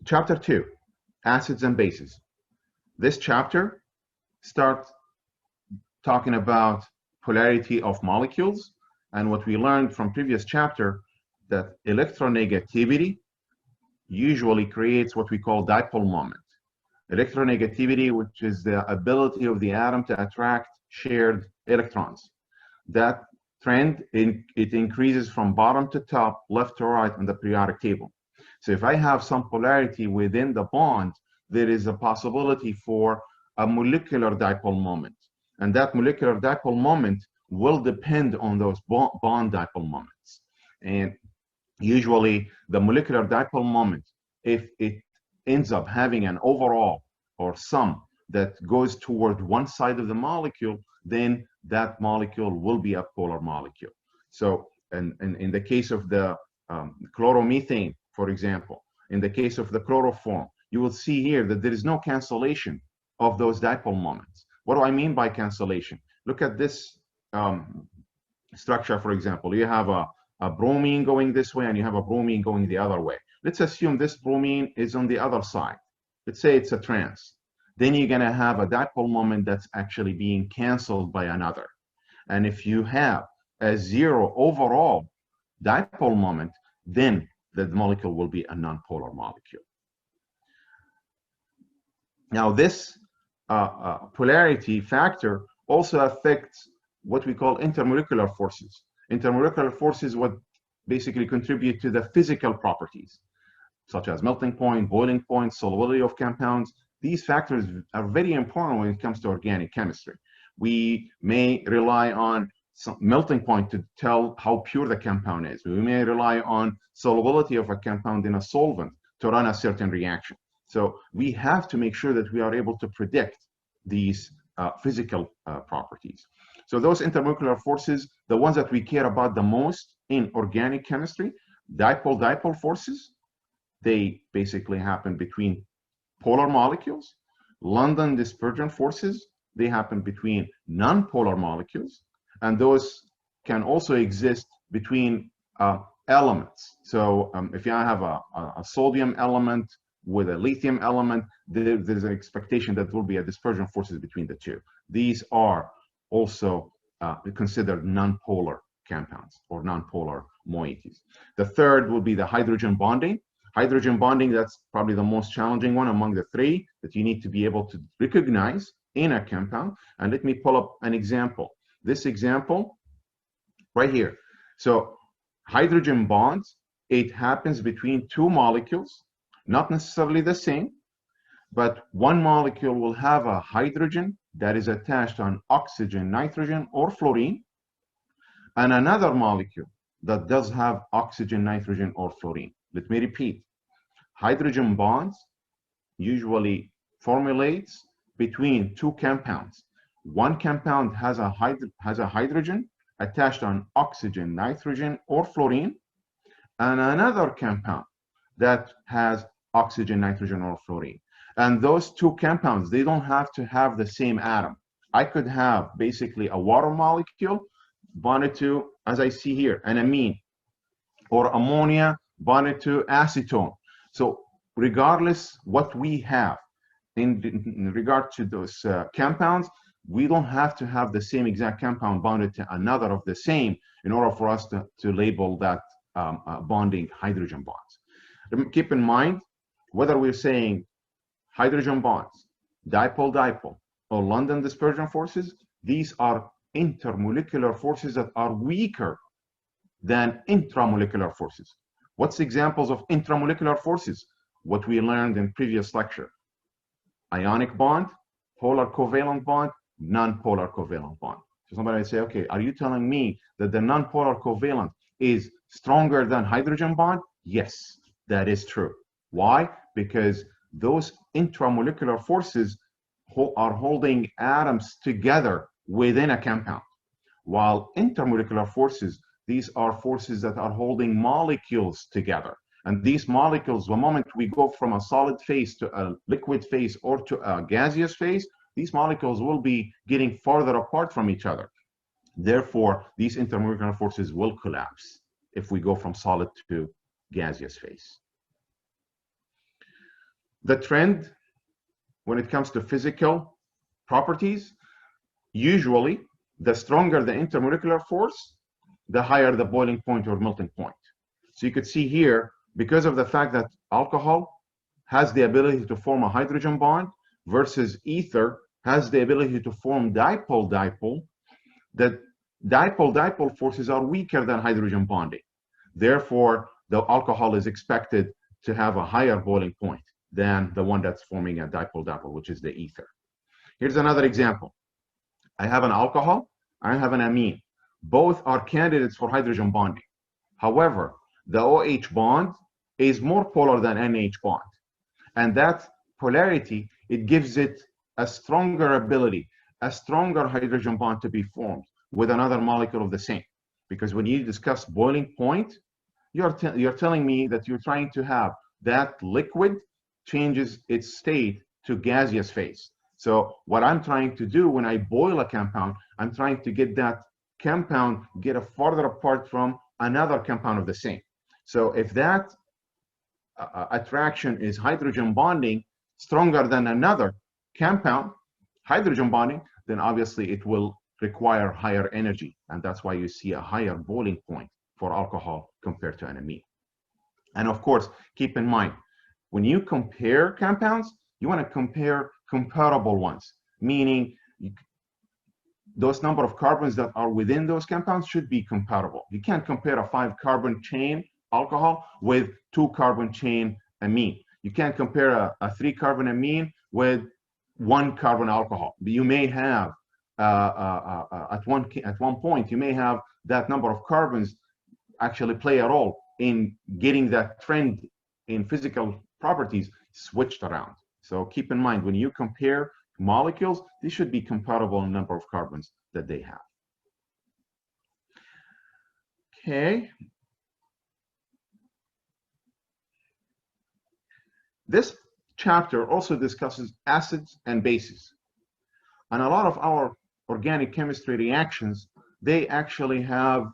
Chapter 2, Acids and Bases. This chapter starts talking about polarity of molecules, and what we learned from previous chapter, that electronegativity usually creates what we call dipole moment. Electronegativity, which is the ability of the atom to attract shared electrons. That trend, it increases from bottom to top, left to right on the periodic table. So if I have some polarity within the bond, there is a possibility for a molecular dipole moment. And that molecular dipole moment will depend on those bond dipole moments. And usually the molecular dipole moment, if it ends up having an overall or sum that goes toward one side of the molecule, then that molecule will be a polar molecule. So in the case of the chloromethane, for example, in the case of the chloroform, you will see here that there is no cancellation of those dipole moments. What do I mean by cancellation? Look at this structure, for example. You have a bromine going this way and you have a bromine going the other way. Let's assume this bromine is on the other side. Let's say it's a trans. Then you're going to have a dipole moment that's actually being canceled by another. And if you have a zero overall dipole moment, then the molecule will be a nonpolar molecule. Now, this polarity factor also affects what we call intermolecular forces. Intermolecular forces what basically contribute to the physical properties, such as melting point, boiling point, solubility of compounds. These factors are very important when it comes to organic chemistry. We may rely on some melting point to tell how pure the compound is. We may rely on solubility of a compound in a solvent to run a certain reaction. So we have to make sure that we are able to predict these physical properties. So those intermolecular forces, the ones that we care about the most in organic chemistry, dipole-dipole forces, they basically happen between polar molecules. London dispersion forces, they happen between non-polar molecules. And those can also exist between elements. So if you have a sodium element with a lithium element, there's an expectation that there will be a dispersion forces between the two. These are also considered non-polar compounds or non-polar moieties. The third will be the hydrogen bonding. Hydrogen bonding, that's probably the most challenging one among the three that you need to be able to recognize in a compound. And let me pull up an example. This example right here. So hydrogen bonds, it happens between two molecules, not necessarily the same, but one molecule will have a hydrogen that is attached on oxygen, nitrogen, or fluorine, and another molecule that does have oxygen, nitrogen, or fluorine. Let me repeat. Hydrogen bonds usually formulates between two compounds. One compound has a hydrogen attached on oxygen, nitrogen, or fluorine, and another compound that has oxygen, nitrogen, or fluorine. And those two compounds, they don't have to have the same atom. I could have basically a water molecule bonded to, as I see here, an amine, or ammonia bonded to acetone. So regardless what we have in regard to those compounds, we don't have to have the same exact compound bonded to another of the same in order for us to label that bonding hydrogen bonds. Keep in mind, whether we're saying hydrogen bonds, dipole-dipole, or London dispersion forces, these are intermolecular forces that are weaker than intramolecular forces. What's examples of intramolecular forces? What we learned in previous lecture. Ionic bond, polar covalent bond, non-polar covalent bond. So somebody might say, okay, are you telling me that the non-polar covalent is stronger than hydrogen bond? Yes, that is true. Why? Because those intramolecular forces are holding atoms together within a compound, while intermolecular forces, these are forces that are holding molecules together. And these molecules, the moment we go from a solid phase to a liquid phase or to a gaseous phase, these molecules will be getting farther apart from each other. Therefore, these intermolecular forces will collapse if we go from solid to gaseous phase. the trend when it comes to physical properties, usually the stronger the intermolecular force, the higher the boiling point or melting point. So you could see here, because of the fact that alcohol has the ability to form a hydrogen bond versus ether has the ability to form dipole-dipole, that dipole-dipole forces are weaker than hydrogen bonding. Therefore, the alcohol is expected to have a higher boiling point than the one that's forming a dipole-dipole, which is the ether. Here's another example. I have an alcohol, I have an amine. Both are candidates for hydrogen bonding. However, the OH bond is more polar than NH bond. And that polarity, it gives it a stronger ability, a stronger hydrogen bond to be formed with another molecule of the same. Because when you discuss boiling point, you're telling me that you're trying to have that liquid changes its state to gaseous phase. So what I'm trying to do when I boil a compound, I'm trying to get that compound get farther apart from another compound of the same. So if that attraction is hydrogen bonding stronger than another compound, hydrogen bonding, then obviously it will require higher energy. And that's why you see a higher boiling point for alcohol compared to an amine. And of course, keep in mind, when you compare compounds, you want to compare comparable ones, meaning those number of carbons that are within those compounds should be comparable. You can't compare a 5-carbon chain alcohol with 2-carbon chain amine. You can't compare a 3-carbon amine with 1-carbon alcohol. You may have at one point you may have that number of carbons actually play a role in getting that trend in physical properties switched around. So keep in mind, when you compare molecules, they should be comparable in number of carbons that they have. Okay. This chapter also discusses acids and bases. And a lot of our organic chemistry reactions, they actually have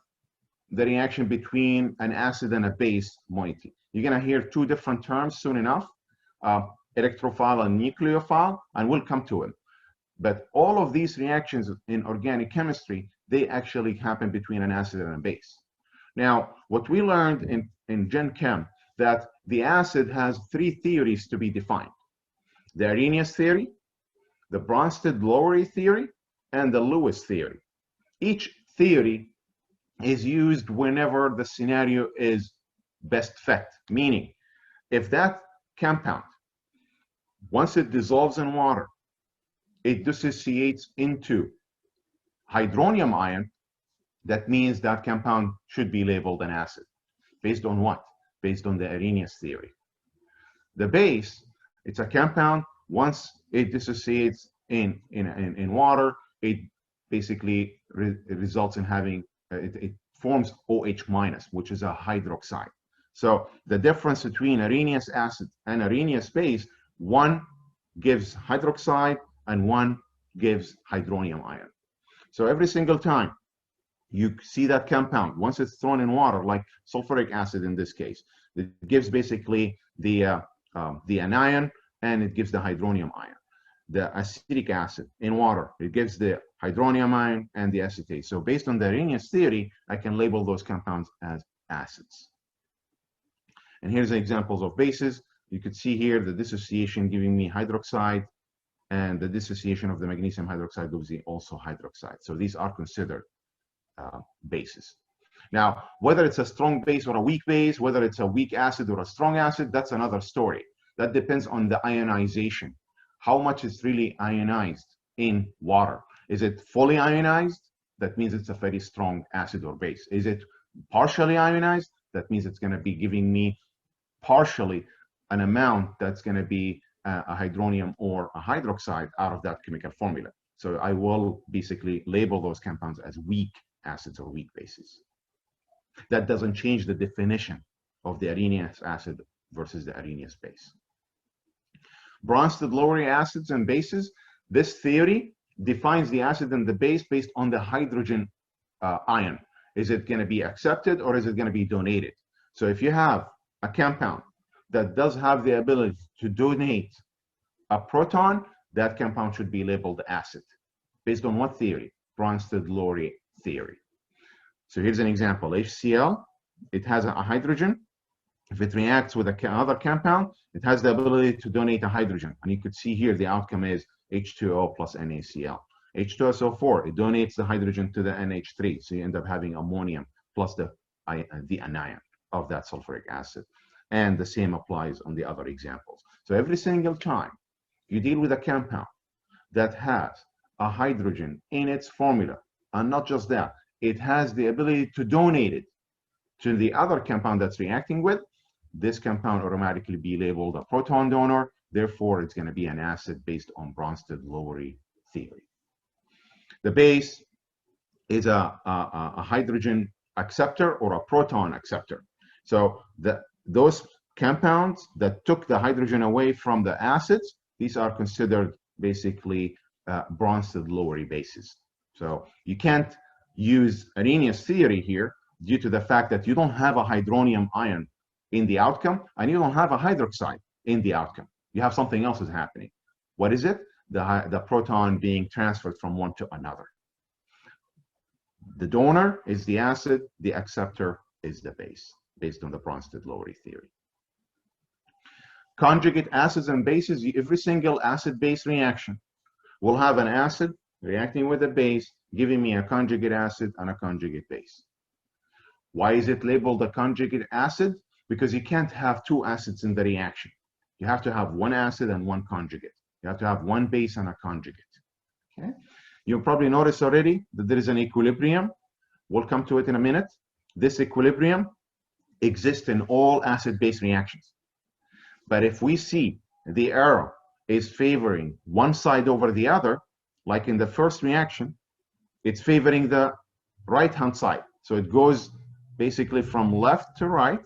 the reaction between an acid and a base moiety. You're going to hear two different terms soon enough, electrophile and nucleophile, and we'll come to it. But all of these reactions in organic chemistry, they actually happen between an acid and a base. Now, what we learned in Gen Chem, that the acid has 3 theories to be defined: the Arrhenius theory, the Brønsted-Lowry theory, and the Lewis theory. Each theory is used whenever the scenario is best fit, meaning if that compound, once it dissolves in water, it dissociates into hydronium ion, that means that compound should be labeled an acid. Based on what? Based on the Arrhenius theory. The base, it's a compound, once it dissociates in water, it basically results in having, it forms OH minus, which is a hydroxide. So the difference between Arrhenius acid and Arrhenius base, one gives hydroxide and one gives hydronium ion. So every single time you see that compound, once it's thrown in water, like sulfuric acid in this case, it gives basically the anion, and it gives the hydronium ion. The acetic acid in water, it gives the hydronium ion and the acetate. So based on the Arrhenius theory, I can label those compounds as acids. And here's the examples of bases. You could see here the dissociation giving me hydroxide, and the dissociation of the magnesium hydroxide gives me also hydroxide. So these are considered bases. Now, whether it's a strong base or a weak base, whether it's a weak acid or a strong acid, that's another story. That depends on the ionization. How much is really ionized in water? Is it fully ionized? That means it's a very strong acid or base. Is it partially ionized? That means it's going to be giving me partially an amount that's going to be a hydronium or a hydroxide out of that chemical formula. So I will basically label those compounds as weak acids or weak bases. That doesn't change the definition of the Arrhenius acid versus the Arrhenius base. Brønsted-Lowry acids and bases, this theory defines the acid and the base based on the hydrogen ion. Is it going to be accepted or is it going to be donated? So if you have a compound that does have the ability to donate a proton, that compound should be labeled acid. Based on what theory? Brønsted-Lowry theory. So here's an example. HCl, it has a hydrogen. If it reacts with another compound, it has the ability to donate a hydrogen. And you could see here the outcome is H2O plus NaCl. H2SO4, it donates the hydrogen to the NH3. So you end up having ammonium plus the anion of that sulfuric acid. And the same applies on the other examples. So every single time you deal with a compound that has a hydrogen in its formula, and not just that, it has the ability to donate it to the other compound that's reacting with, this compound automatically be labeled a proton donor. Therefore, it's going to be an acid based on Brønsted-Lowry theory. The base is a hydrogen acceptor or a proton acceptor. So those compounds that took the hydrogen away from the acids, these are considered basically Brønsted-Lowry bases. So you can't use Arrhenius theory here due to the fact that you don't have a hydronium ion in the outcome and you don't have a hydroxide in the outcome. You have something else is happening. What is it? The proton being transferred from one to another. The donor is the acid, the acceptor is the base, based on the Brønsted-Lowry theory. Conjugate acids and bases, every single acid-base reaction will have an acid reacting with a base, giving me a conjugate acid and a conjugate base. Why is it labeled a conjugate acid? Because you can't have two acids in the reaction. You have to have one acid and one conjugate. You have to have one base and a conjugate. Okay? You'll probably notice already that there is an equilibrium. We'll come to it in a minute. This equilibrium exists in all acid-base reactions. But if we see the arrow is favoring one side over the other, like in the first reaction, it's favoring the right-hand side. So it goes basically from left to right,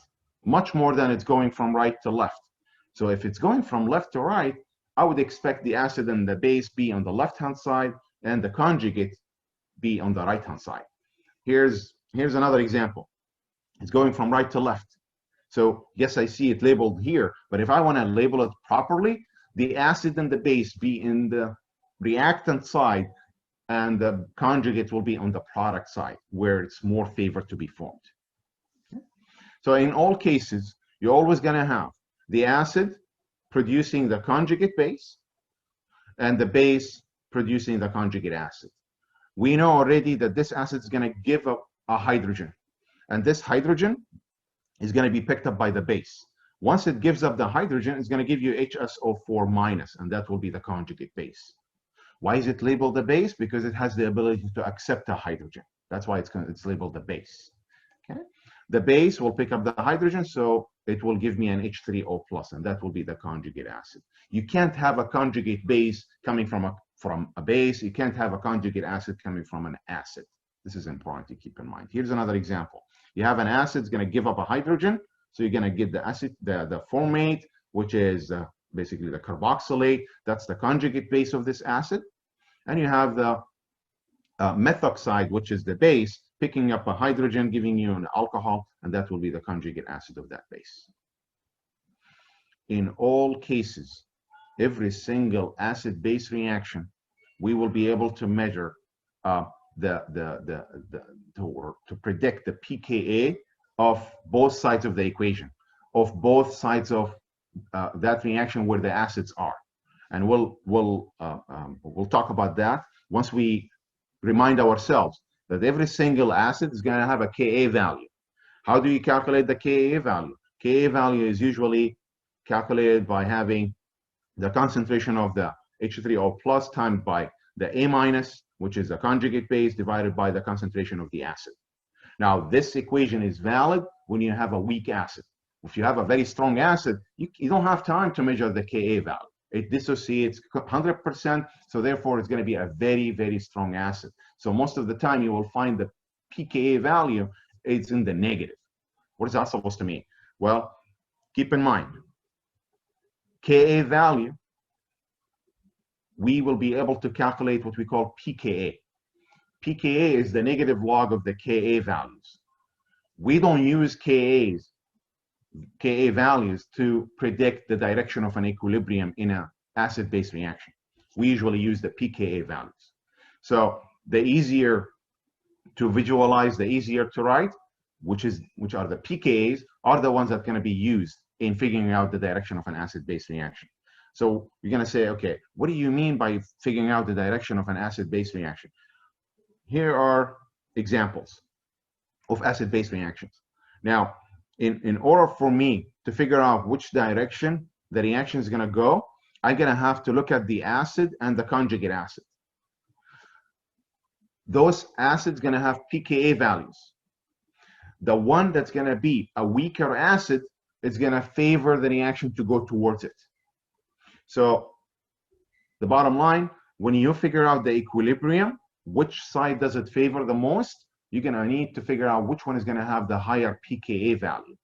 much more than it's going from right to left. So if it's going from left to right, I would expect the acid and the base be on the left-hand side and the conjugate be on the right-hand side. Here's another example. It's going from right to left. So yes, I see it labeled here, but if I want to label it properly, the acid and the base be in the reactant side and the conjugate will be on the product side where it's more favored to be formed. Okay? So in all cases, you're always going to have the acid producing the conjugate base and the base producing the conjugate acid. We know already that this acid is going to give up a hydrogen, and this hydrogen is going to be picked up by the base. Once it gives up the hydrogen, it's going to give you HSO4 minus, and that will be the conjugate base. Why is it labeled the base? Because it has the ability to accept a hydrogen. That's why it's labeled the base. Okay? The base will pick up the hydrogen, so it will give me an H3O plus, and that will be the conjugate acid. You can't have a conjugate base coming from a base. You can't have a conjugate acid coming from an acid. This is important to keep in mind. Here's another example. You have an acid, it's going to give up a hydrogen, so you're going to get the acid, the formate, which is basically the carboxylate. That's the conjugate base of this acid. And you have the methoxide, which is the base, picking up a hydrogen, giving you an alcohol, and that will be the conjugate acid of that base. In all cases, every single acid-base reaction, we will be able to measure to predict the pKa of both sides of the equation, of both sides of that reaction where the acids are. And we'll talk about that once we remind ourselves that every single acid is going to have a Ka value. How do you calculate the Ka value? Ka value is usually calculated by having the concentration of the H3O plus times by the A minus, which is the conjugate base, divided by the concentration of the acid. Now, this equation is valid when you have a weak acid. If you have a very strong acid, you don't have time to measure the Ka value. It dissociates 100%, so therefore it's going to be a very, very strong acid. So most of the time you will find the pKa value is in the negative. What is that supposed to mean? Well, keep in mind, Ka value, we will be able to calculate what we call pKa. pKa is the negative log of the Ka values. We don't use Kas Ka values to predict the direction of an equilibrium in an acid-base reaction. We usually use the pKa values. So the easier to visualize, the easier to write, which are the pKa's, are the ones that are going to be used in figuring out the direction of an acid-base reaction. So you're going to say, okay, what do you mean by figuring out the direction of an acid-base reaction? Here are examples of acid-base reactions. Now, in order for me to figure out which direction the reaction is going to go, I'm going to have to look at the acid and the conjugate acid. Those acids going to have pKa values. The one that's going to be a weaker acid is going to favor the reaction to go towards it. So the bottom line, when you figure out the equilibrium, which side does it favor the most, you're going to need to figure out which one is going to have the higher pKa value.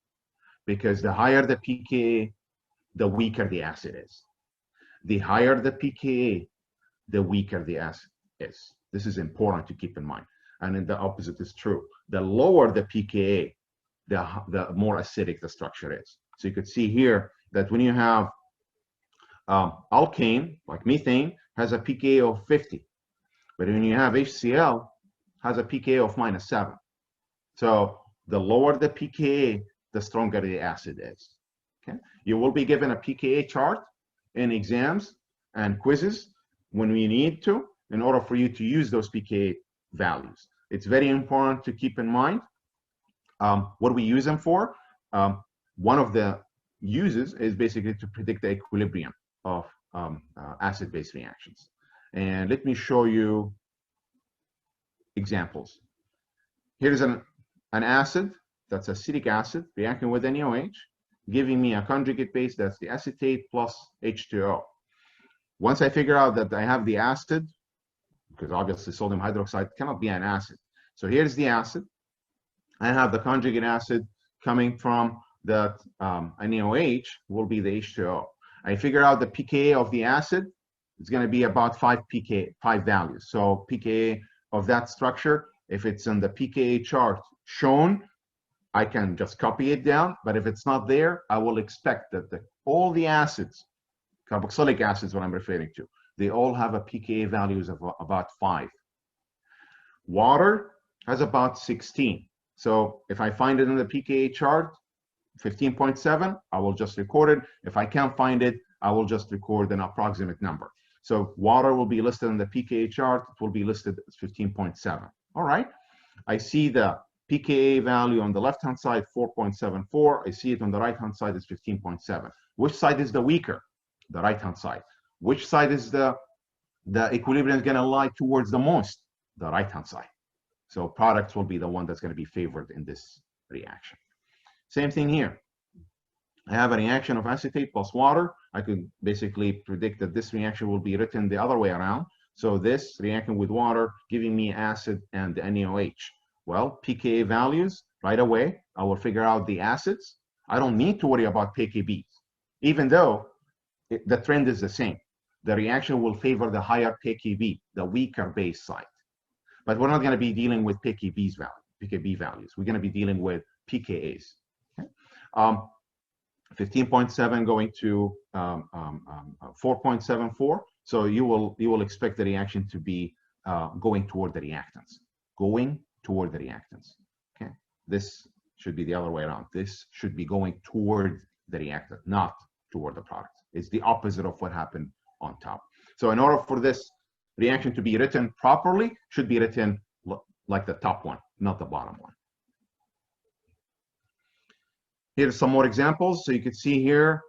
Because the higher the pKa, the weaker the acid is. The higher the pKa, the weaker the acid is. This is important to keep in mind. And then the opposite is true. The lower the pKa, the more acidic the structure is. So you could see here that when you have alkane, like methane, has a pKa of 50. But when you have HCl, has a pKa of -7. So the lower the pKa, the stronger the acid is. Okay? You will be given a pKa chart in exams and quizzes when we need to, in order for you to use those pKa values. It's very important to keep in mind what we use them for. One of the uses is basically to predict the equilibrium of acid-base reactions. And let me show you examples. Here's an acid, that's acetic acid, reacting with NaOH, giving me a conjugate base, that's the acetate plus H2O. Once I figure out that I have the acid, because obviously sodium hydroxide cannot be an acid. So here's the acid. I have the conjugate acid coming from the NaOH, will be the H2O. I figure out the pKa of the acid, it's going to be about 5 values. So pKa of that structure, if it's in the pKa chart shown, I can just copy it down. But if it's not there, I will expect that all the acids, carboxylic acids, what I'm referring to, they all have a pKa values of about 5. Water has about 16. So if I find it in the pKa chart, 15.7, I will just record it. If I can't find it, I will just record an approximate number. So water will be listed in the pKa chart. It will be listed as 15.7. All right. I see the pKa value on the left-hand side, 4.74. I see it on the right-hand side is 15.7. Which side is the weaker? The right-hand side. Which side is the equilibrium is going to lie towards the most? The right-hand side. So products will be the one that's going to be favored in this reaction. Same thing here. I have a reaction of acetate plus water. I could basically predict that this reaction will be written the other way around. So this reacting with water, giving me acid and the NaOH. Well, pKa values, right away, I will figure out the acids. I don't need to worry about pKb's, even though the trend is the same. The reaction will favor the higher pKb, the weaker base side. But we're not going to be dealing with pKb values. We're going to be dealing with pKa's. Okay? 15.7 going to 4.74. So you will expect the reaction to be going toward the reactants. Going toward the reactants. Okay. This should be the other way around. This should be going toward the reactant, not toward the product. It's the opposite of what happened on top. So in order for this reaction to be written properly, should be written like the top one, not the bottom one. Here's some more examples. So you can see here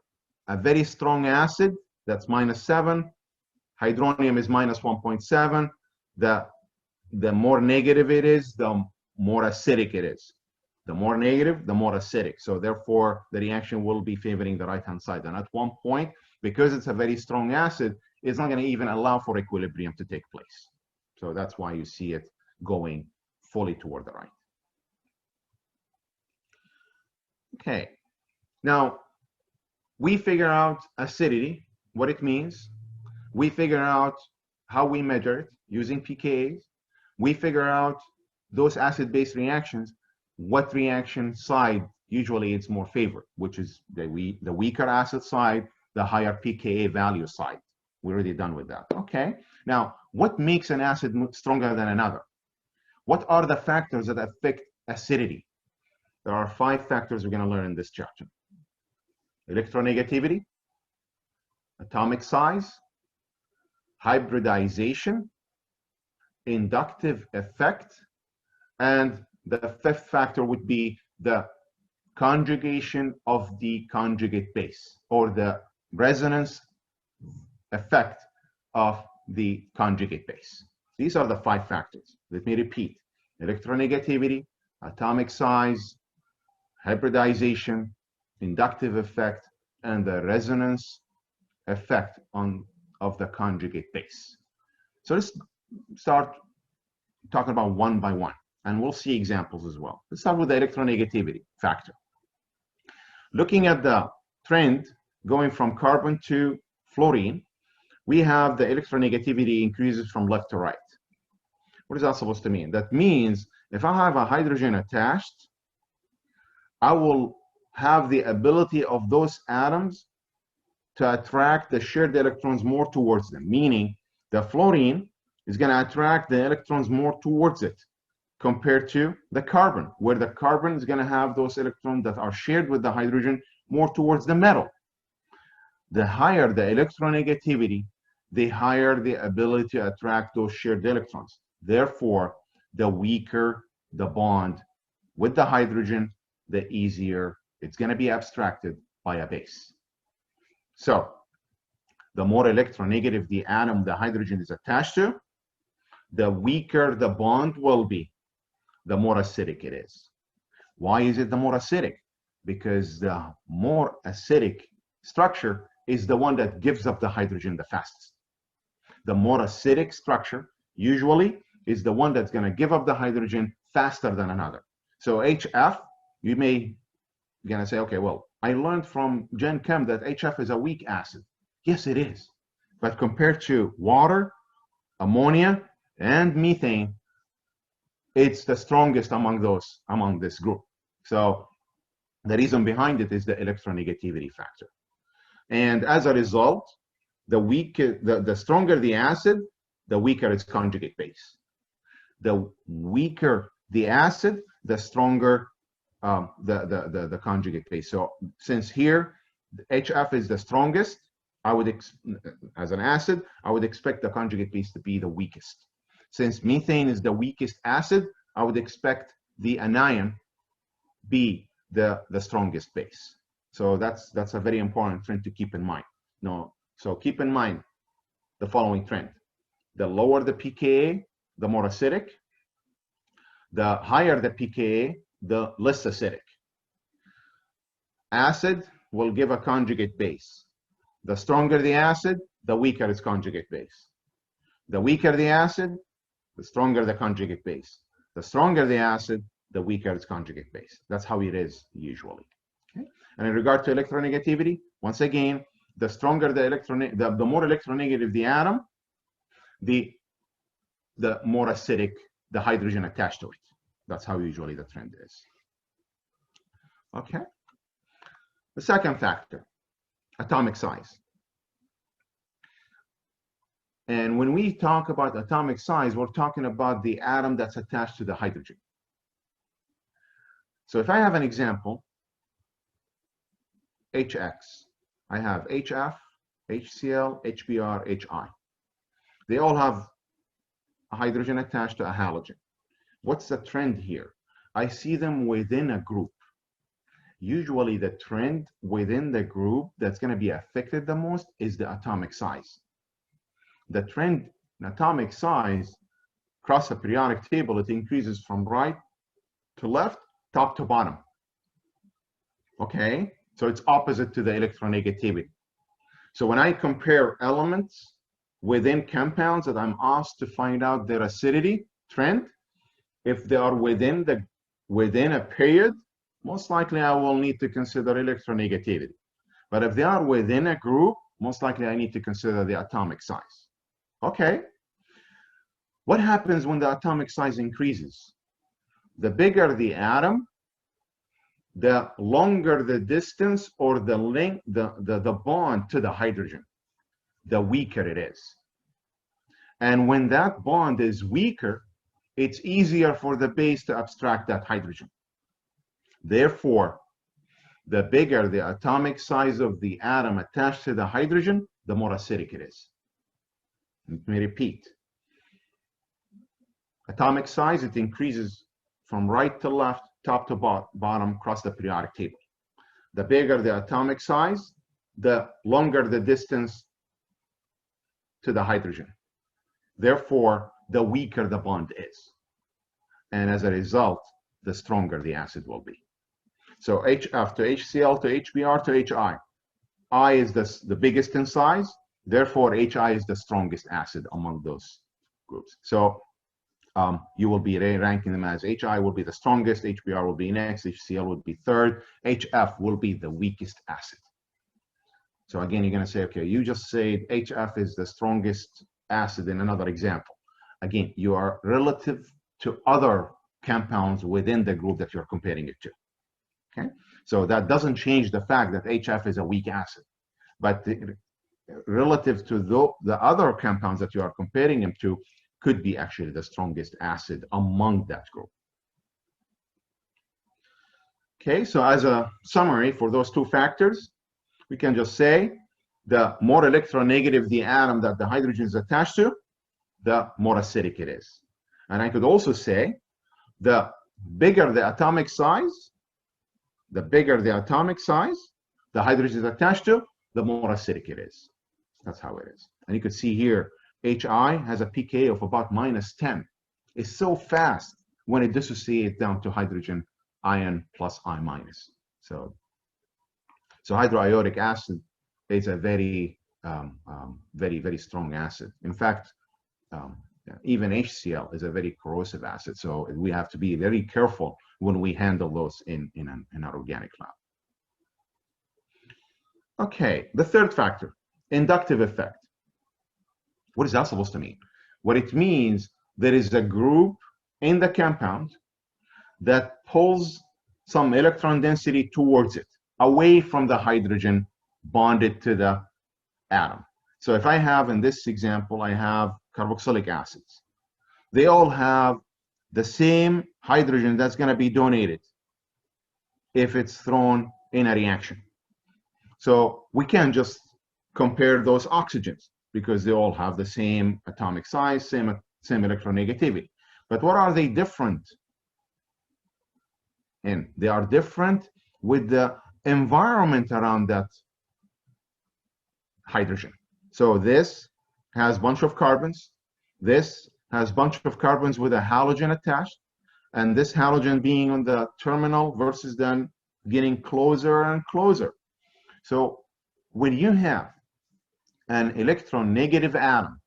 a very strong acid that's -7. Hydronium is -1.7. The more negative it is, the more acidic it is. The more negative, the more acidic. So therefore, the reaction will be favoring the right-hand side. And at one point, because it's a very strong acid, it's not going to even allow for equilibrium to take place. So that's why you see it going fully toward the right. Okay. Now, we figure out acidity, what it means. We figure out how we measure it using pKa's. We figure out those acid-base reactions, what reaction side usually it's more favored, which is the weaker acid side, the higher pKa value side. We're already done with that. Okay. Now, what makes an acid stronger than another? What are the factors that affect acidity? There are 5 factors we're going to learn in this chapter. Electronegativity, atomic size, hybridization, inductive effect, and the 5th factor would be the conjugation of the conjugate base, or the resonance effect of the conjugate base. These are the 5 factors. Let me repeat: electronegativity, atomic size, hybridization, inductive effect, and the resonance effect of the conjugate base. So let's start talking about one by one, and we'll see examples as well. Let's start with the electronegativity factor. Looking at the trend going from carbon to fluorine, we have the electronegativity increases from left to right. What is that supposed to mean? That means if I have a hydrogen attached, I will have the ability of those atoms to attract the shared electrons more towards them, meaning the fluorine is going to attract the electrons more towards it compared to the carbon, where the carbon is going to have those electrons that are shared with the hydrogen more towards the metal. The higher the electronegativity, the higher the ability to attract those shared electrons. Therefore, the weaker the bond with the hydrogen, the easier it's going to be abstracted by a base. So, the more electronegative the atom the hydrogen is attached to, the weaker the bond will be, the more acidic it is. Why is it the more acidic? Because the more acidic structure is the one that gives up the hydrogen the fastest. The more acidic structure usually is the one that's going to give up the hydrogen faster than another. So HF, you may gonna say, okay, well, I learned from Gen Chem that HF is a weak acid. Yes, it is. But compared to water, ammonia, and methane, it's the strongest among this group. So the reason behind it is the electronegativity factor. And as a result, the stronger the acid, the weaker its conjugate base. The weaker the acid, the stronger the conjugate base. So since here HF is the strongest, I would as an acid, I would expect the conjugate base to be the weakest. Since methane is the weakest acid, I would expect the anion be the strongest base. So that's a very important trend to keep in mind. So keep in mind the following trend: the lower the pKa, the more acidic. The higher the pKa, the less acidic. Acid will give a conjugate base. The stronger the acid, the weaker its conjugate base. The weaker the acid, the stronger the conjugate base. The stronger the acid, the weaker its conjugate base. That's how it is usually. Okay? And in regard to electronegativity, once again, the stronger the more electronegative the atom, the more acidic the hydrogen attached to it. That's how usually the trend is. Okay. The second factor, atomic size. And when we talk about atomic size, we're talking about the atom that's attached to the hydrogen. So if I have an example, HX, I have HF, HCl, HBr, HI. They all have a hydrogen attached to a halogen. What's the trend here? I see them within a group. Usually the trend within the group that's going to be affected the most is the atomic size. The trend in atomic size across a periodic table, it increases from right to left, top to bottom. Okay, so it's opposite to the electronegativity. So when I compare elements within compounds that I'm asked to find out their acidity trend, if they are within a period, most likely I will need to consider electronegativity. But if they are within a group, most likely I need to consider the atomic size. Okay. What happens when the atomic size increases? The bigger the atom, the longer the distance or the length, the bond to the hydrogen, the weaker it is. And when that bond is weaker, it's easier for the base to abstract that hydrogen. Therefore, the bigger the atomic size of the atom attached to the hydrogen, the more acidic it is. Let me repeat. Atomic size, it increases from right to left, top to bottom, across the periodic table. The bigger the atomic size, the longer the distance to the hydrogen. Therefore, the weaker the bond is. And as a result, the stronger the acid will be. So HF to HCl to HBr to HI. I is the biggest in size. Therefore, HI is the strongest acid among those groups. So you will be ranking them as HI will be the strongest, HBr will be next, HCl will be third, HF will be the weakest acid. So again, you're going to say, okay, you just said HF is the strongest acid in another example. Again, you are relative to other compounds within the group that you're comparing it to. Okay, so that doesn't change the fact that HF is a weak acid, but relative to the other compounds that you are comparing them to could be actually the strongest acid among that group. Okay, so as a summary for those two factors, we can just say the more electronegative the atom that the hydrogen is attached to, the more acidic it is. And I could also say the bigger the atomic size, the hydrogen is attached to, the more acidic it is. That's how it is. And you could see here, HI has a pK of about -10. It's so fast when it dissociates down to hydrogen ion plus I minus. So hydroiodic acid is a very, very strong acid. In fact, even HCl is a very corrosive acid. So we have to be very careful when we handle those in our organic lab. Okay, the third factor, inductive effect. What is that supposed to mean? What it means, there is a group in the compound that pulls some electron density towards it, away from the hydrogen bonded to the atom. So if I have, in this example, I have carboxylic acids. They all have the same hydrogen that's going to be donated if it's thrown in a reaction. So we can't just compare those oxygens because they all have the same atomic size, same electronegativity. But what are they different in? They are different with the environment around that hydrogen. So this has a bunch of carbons. This has a bunch of carbons with a halogen attached. And this halogen being on the terminal versus then getting closer and closer. So when you have an electronegative atom,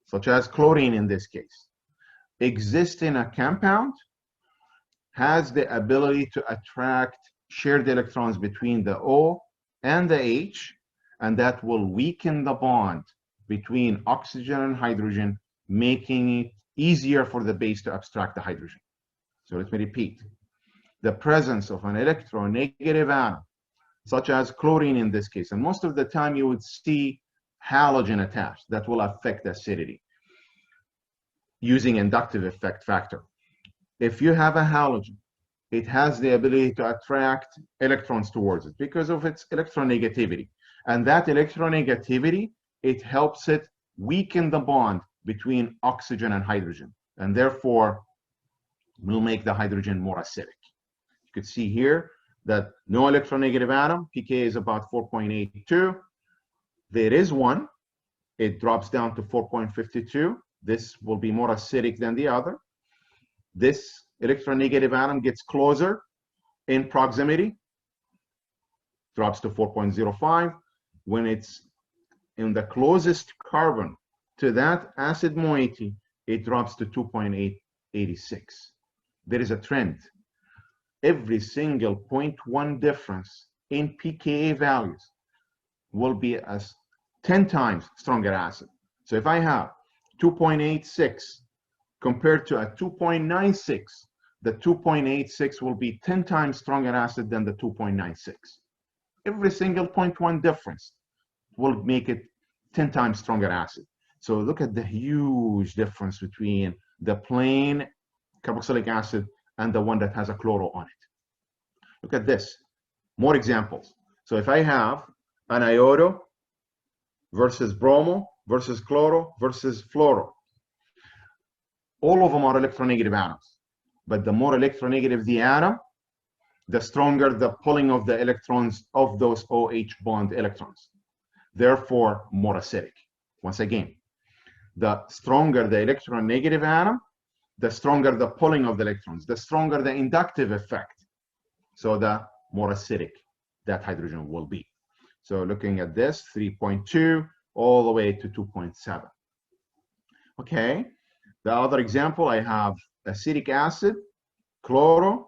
such as chlorine in this case, exists in a compound, has the ability to attract shared electrons between the O and the H, and that will weaken the bond between oxygen and hydrogen, making it easier for the base to abstract the hydrogen. So let me repeat. The presence of an electronegative atom, such as chlorine in this case, and most of the time you would see halogen attached, that will affect acidity using inductive effect factor. If you have a halogen, it has the ability to attract electrons towards it because of its electronegativity. And that electronegativity, it helps it weaken the bond between oxygen and hydrogen, and therefore will make the hydrogen more acidic. You could see here that no electronegative atom, pK is about 4.82. There is one, it drops down to 4.52. This will be more acidic than the other. This electronegative atom gets closer in proximity, drops to 4.05. When it's in the closest carbon to that acid moiety, it drops to 2.86. There is a trend. Every single 0.1 difference in pKa values will be a 10 times stronger acid. So if I have 2.86 compared to a 2.96, the 2.86 will be 10 times stronger acid than the 2.96. Every single 0.1 difference will make it 10 times stronger acid. So look at the huge difference between the plain carboxylic acid and the one that has a chloro on it. Look at this. More examples. So if I have an iodo versus bromo versus chloro versus fluoro, all of them are electronegative atoms. But the more electronegative the atom, the stronger the pulling of the electrons of those OH bond electrons. Therefore, more acidic. Once again, the stronger the electronegative atom, the stronger the pulling of the electrons, the stronger the inductive effect. So the more acidic that hydrogen will be. So looking at this, 3.2 all the way to 2.7. Okay, the other example, I have acetic acid, chloro,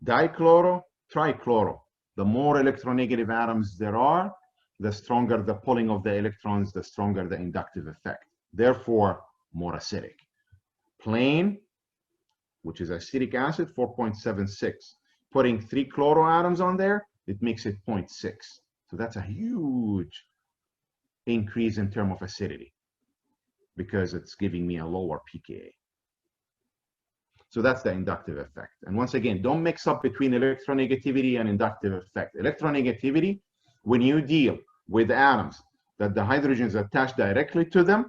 dichloro, trichloro. The more electronegative atoms there are, the stronger the pulling of the electrons, the stronger the inductive effect. Therefore, more acidic. Plain, which is acetic acid, 4.76. Putting 3 chloro atoms on there, it makes it 0.6. So that's a huge increase in terms of acidity because it's giving me a lower pKa. So that's the inductive effect. And once again, don't mix up between electronegativity and inductive effect. Electronegativity, when you deal with atoms that the hydrogen is attached directly to them,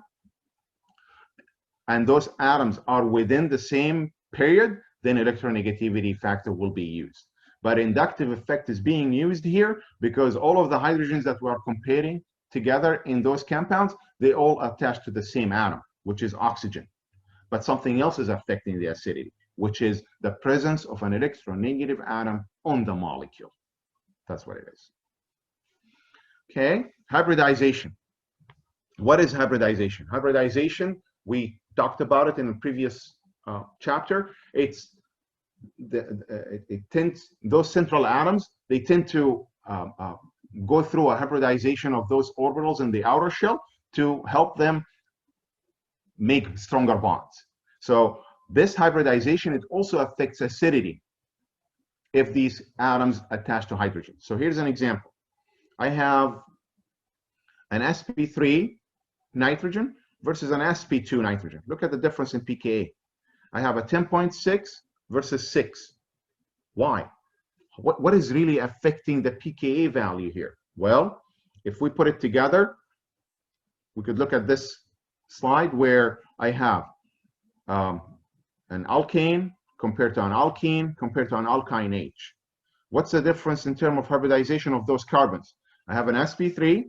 and those atoms are within the same period, then electronegativity factor will be used. But inductive effect is being used here because all of the hydrogens that we are comparing together in those compounds, they all attach to the same atom, which is oxygen. But something else is affecting the acidity, which is the presence of an electronegative atom on the molecule. That's what it is. Okay, hybridization. What is hybridization? Hybridization, we talked about it in the previous chapter. It's those central atoms, they tend to go through a hybridization of those orbitals in the outer shell to help them make stronger bonds. So this hybridization, it also affects acidity if these atoms attach to hydrogen. So here's an example. I have an sp3 nitrogen versus an sp2 nitrogen. Look at the difference in pKa. I have a 10.6 versus 6. Why? What is really affecting the pKa value here? Well, if we put it together, we could look at this slide where I have an alkane compared to an alkene compared to an alkyne H. What's the difference in terms of hybridization of those carbons? I have an sp3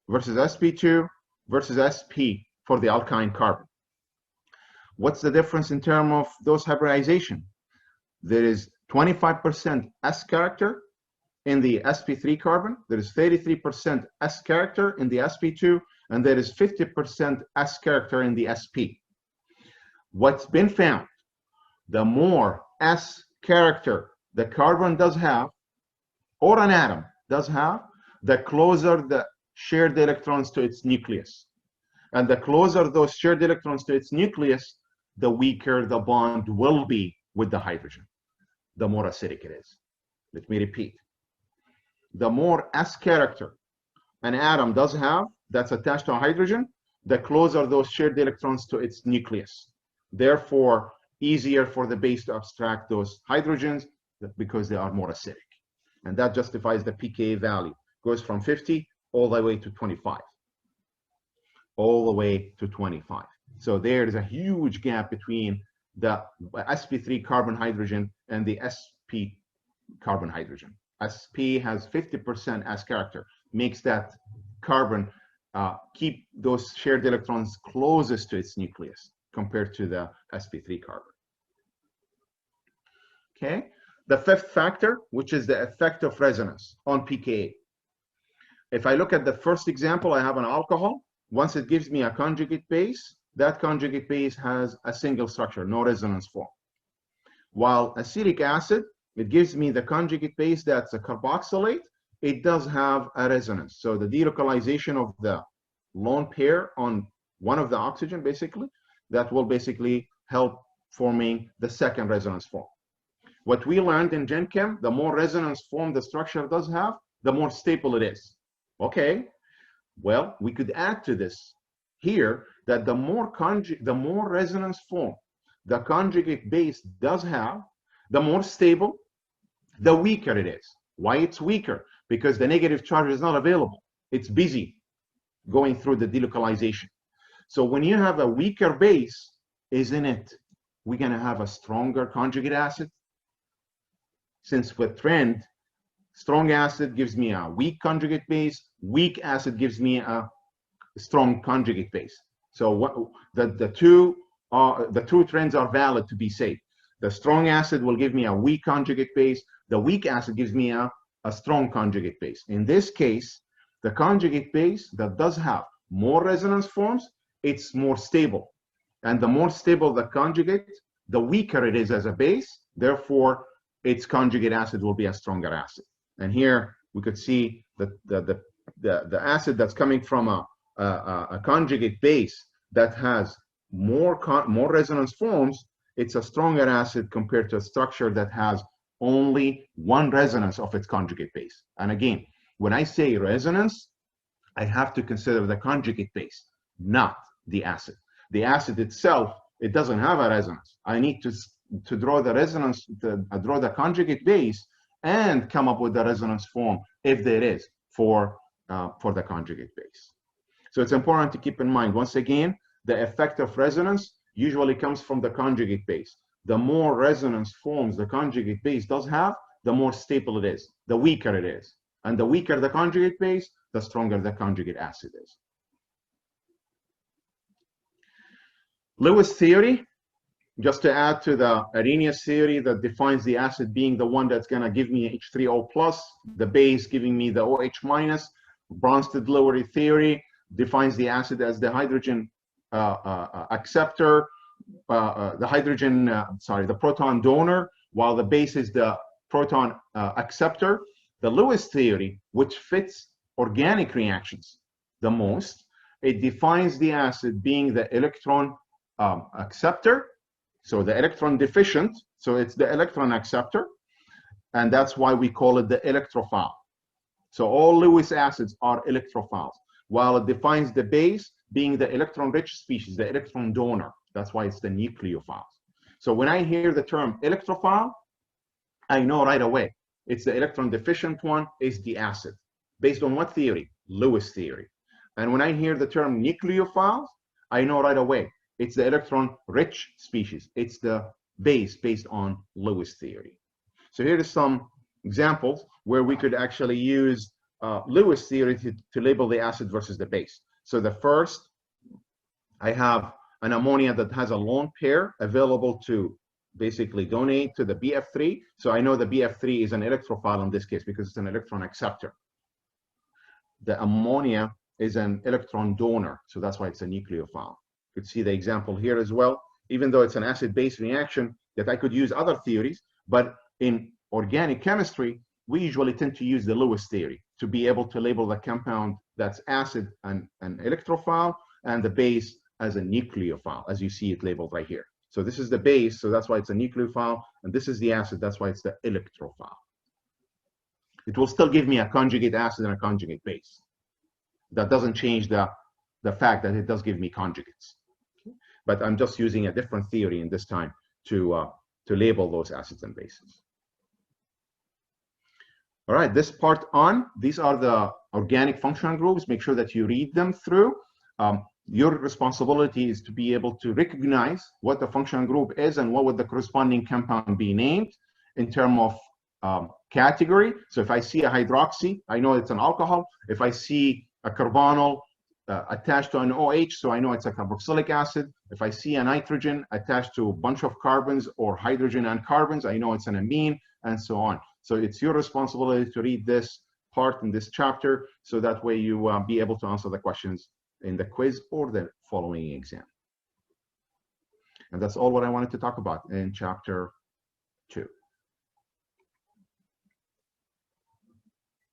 versus sp2 versus sp for the alkyne carbon. What's the difference in terms of those hybridization? There is 25% S character in the sp3 carbon, there is 33% S character in the sp2, and there is 50% S character in the sp. What's been found, the more S character the carbon does have, or an atom does have, the closer the shared electrons to its nucleus. And the closer those shared electrons to its nucleus, the weaker the bond will be with the hydrogen, the more acidic it is. Let me repeat. The more S character an atom does have that's attached to a hydrogen, the closer those shared electrons to its nucleus. Therefore, easier for the base to abstract those hydrogens because they are more acidic. And that justifies the pKa value. Goes from 50 all the way to 25. All the way to 25. So there is a huge gap between the sp3 carbon hydrogen and the sp carbon hydrogen. Sp has 50% S character, makes that carbon keep those shared electrons closest to its nucleus compared to the sp3 carbon. Okay, the fifth factor, which is the effect of resonance on pKa. If I look at the first example, I have an alcohol. Once it gives me a conjugate base, that conjugate base has a single structure, no resonance form. While acetic acid, it gives me the conjugate base that's a carboxylate, it does have a resonance. So the delocalization of the lone pair on one of the oxygen, basically, that will basically help forming the second resonance form. What we learned in Gen Chem, the more resonance form the structure does have, the more stable it is. Okay, well, we could add to this here that the more resonance form the conjugate base does have, the more stable, the weaker it is. Why it's weaker? Because the negative charge is not available. It's busy going through the delocalization. So when you have a weaker base, isn't it, we're going to have a stronger conjugate acid? Since with trend, strong acid gives me a weak conjugate base, weak acid gives me a strong conjugate base. So what, the two trends are valid to be safe. The strong acid will give me a weak conjugate base. The weak acid gives me a strong conjugate base. In this case, the conjugate base that does have more resonance forms, it's more stable. And the more stable the conjugate, the weaker it is as a base. Therefore, its conjugate acid will be a stronger acid. And here we could see that the acid that's coming from a conjugate base that has more resonance forms, it's a stronger acid compared to a structure that has only one resonance of its conjugate base. And again, when I say resonance, I have to consider the conjugate base, not the acid. The acid itself, it doesn't have a resonance. I need to draw the resonance, draw the conjugate base and come up with the resonance form if there is for the conjugate base. So it's important to keep in mind, once again, the effect of resonance usually comes from the conjugate base. The more resonance forms the conjugate base does have, the more stable it is, the weaker it is. And the weaker the conjugate base, the stronger the conjugate acid is. Lewis theory, just to add to the Arrhenius theory that defines the acid being the one that's going to give me H3O+, the base giving me the OH-. Brønsted Lowry theory defines the acid as the hydrogen acceptor, the proton donor, while the base is the proton acceptor. The Lewis theory, which fits organic reactions the most, it defines the acid being the electron acceptor, so the electron deficient, so it's the electron acceptor, and that's why we call it the electrophile. So all Lewis acids are electrophiles, while it defines the base being the electron-rich species, the electron donor. That's why it's the nucleophiles. So when I hear the term electrophile, I know right away it's the electron deficient one is the acid. Based on what theory? Lewis theory. And when I hear the term nucleophiles, I know right away it's the electron-rich species. It's the base based on Lewis theory. So here are some examples where we could actually use Lewis theory to label the acid versus the base. So the first, I have an ammonia that has a lone pair available to basically donate to the BF3. So I know the BF3 is an electrophile in this case because it's an electron acceptor. The ammonia is an electron donor, so that's why it's a nucleophile. You could see the example here as well, even though it's an acid-base reaction that I could use other theories, but in organic chemistry, we usually tend to use the Lewis theory to be able to label the compound that's acid and an electrophile and the base as a nucleophile, as you see it labeled right here. So this is the base, so that's why it's a nucleophile, and this is the acid, that's why it's the electrophile. It will still give me a conjugate acid and a conjugate base. That doesn't change the fact that it does give me conjugates. But I'm just using a different theory in this time to label those acids and bases. All right, this part on, these are the organic functional groups. Make sure that you read them through. Your responsibility is to be able to recognize what the functional group is and what would the corresponding compound be named in terms of category. So if I see a hydroxy, I know it's an alcohol. If I see a carbonyl attached to an OH, so I know it's a carboxylic acid. If I see a nitrogen attached to a bunch of carbons or hydrogen and carbons, I know it's an amine, and so on. So it's your responsibility to read this part in this chapter, so that way you be able to answer the questions in the quiz or the following exam. And that's all what I wanted to talk about in chapter 2.